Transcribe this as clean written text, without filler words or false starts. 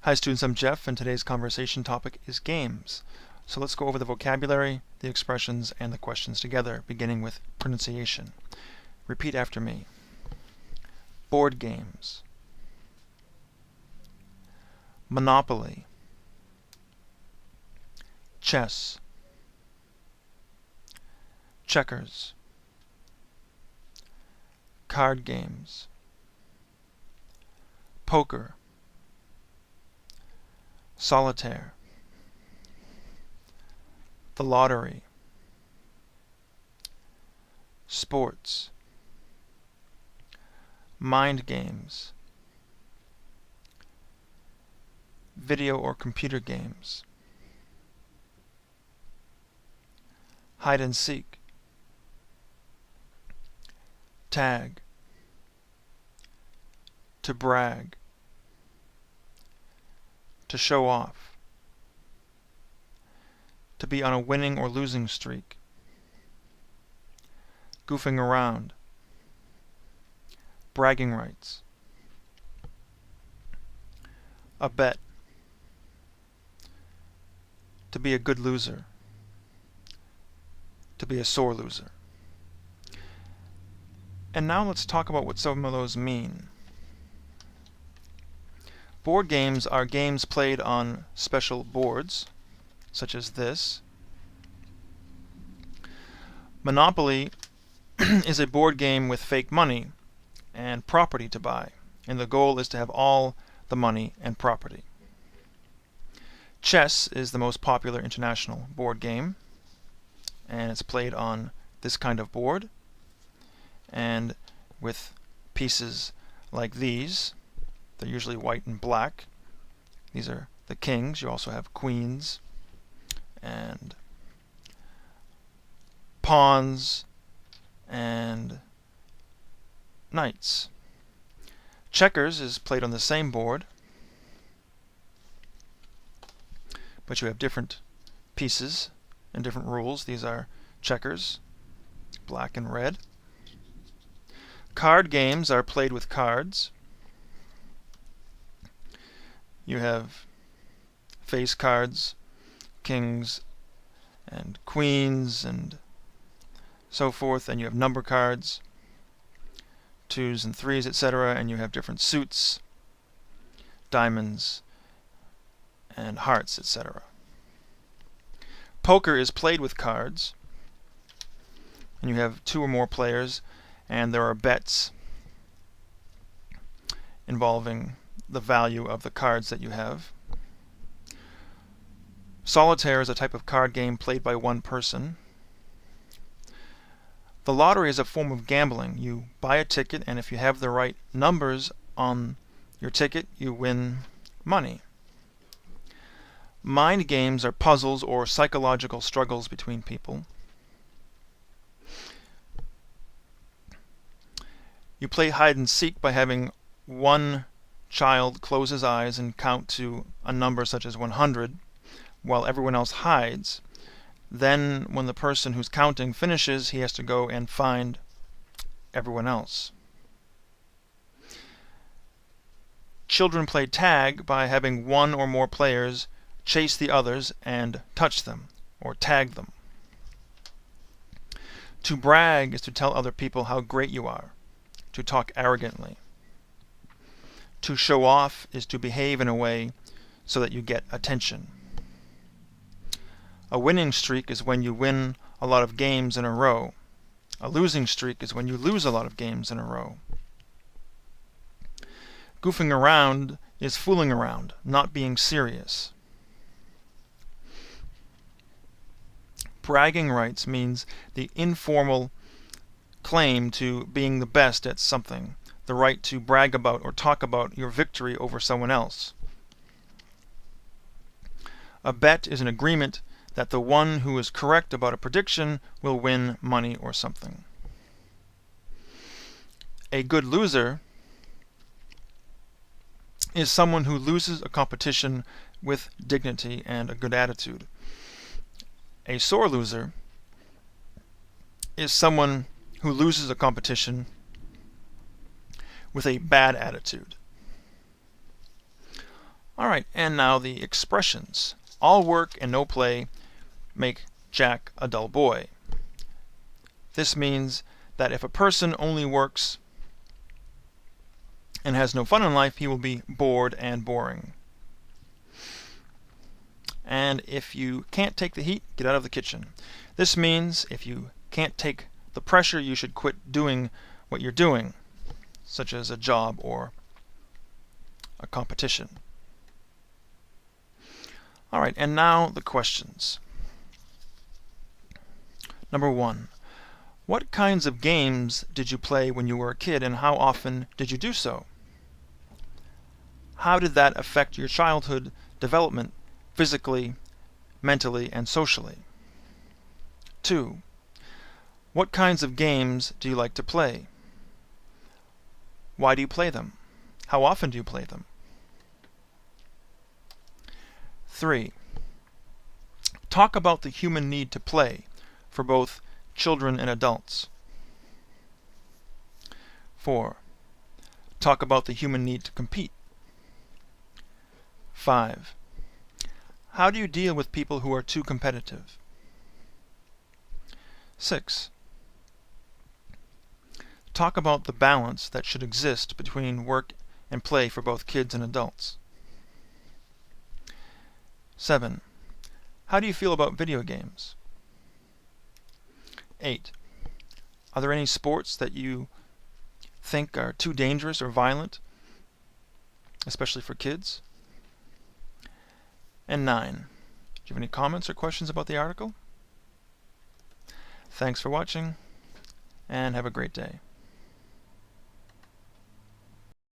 Hi students, I'm Jeff, and today's conversation topic is games. So let's go over the vocabulary, the expressions, and the questions together, beginning with pronunciation. Repeat after me. Board games. Monopoly. Chess. Checkers. Card games. Poker. Solitaire. The lottery. Sports. Mind games. Video or computer games. Hide and seek. Tag. To brag. To show off. To be on a winning or losing streak. Goofing around. Bragging rights. A bet. To be a good loser. To be a sore loser. And now let's talk about what some of those mean. Board games are games played on special boards, such as this. Monopoly is a board game with fake money and property to buy, and the goal is to have all the money and property. Chess is the most popular international board game, and it's played on this kind of board, and with pieces like these. They're usually white and black. These are the kings. You also have queens and pawns and knights. Checkers is played on the same board, but you have different pieces and different rules. These are checkers, black and red. Card games are played with cards. You have face cards, kings and queens and so forth, and you have number cards, 2s and 3s, etc., and you have different suits, diamonds and hearts, etc. Poker is played with cards, and you have 2 or more players, and there are bets involving the value of the cards that you have. Solitaire is a type of card game played by one person. The lottery is a form of gambling. You buy a ticket, and if you have the right numbers on your ticket, you win money. Mind games are puzzles or psychological struggles between people. You play hide and seek by having one child close his eyes and count to a number such as 100 while everyone else hides. Then when the person who's counting finishes, he has to go and find everyone else. Children play tag by having one or more players chase the others and touch them or tag them. To brag is to tell other people how great you are, to talk arrogantly. To show off is to behave in a way so that you get attention. A winning streak is when you win a lot of games in a row. A losing streak is when you lose a lot of games in a row. Goofing around is fooling around, not being serious. Bragging rights means the informal claim to being the best at something, the right to brag about or talk about your victory over someone else. A bet is an agreement that the one who is correct about a prediction will win money or something. A good loser is someone who loses a competition with dignity and a good attitude. A sore loser is someone who loses a competition with a bad attitude. Alright, and now the expressions. All work and no play make Jack a dull boy. This means that if a person only works and has no fun in life, he will be bored and boring. And if you can't take the heat, get out of the kitchen. This means if you can't take the pressure, you should quit doing what you're doing, such as a job or a competition. Alright, and now the questions. Number 1. What kinds of games did you play when you were a kid, and how often did you do so? How did that affect your childhood development physically, mentally, and socially? 2. What kinds of games do you like to play? Why do you play them? How often do you play them? 3. Talk about the human need to play for both children and adults. 4. Talk about the human need to compete. 5. How do you deal with people who are too competitive? 6. Talk about the balance that should exist between work and play for both kids and adults. 7. How do you feel about video games? 8. Are there any sports that you think are too dangerous or violent, especially for kids? And 9. Do you have any comments or questions about the article? Thanks for watching, and have a great day.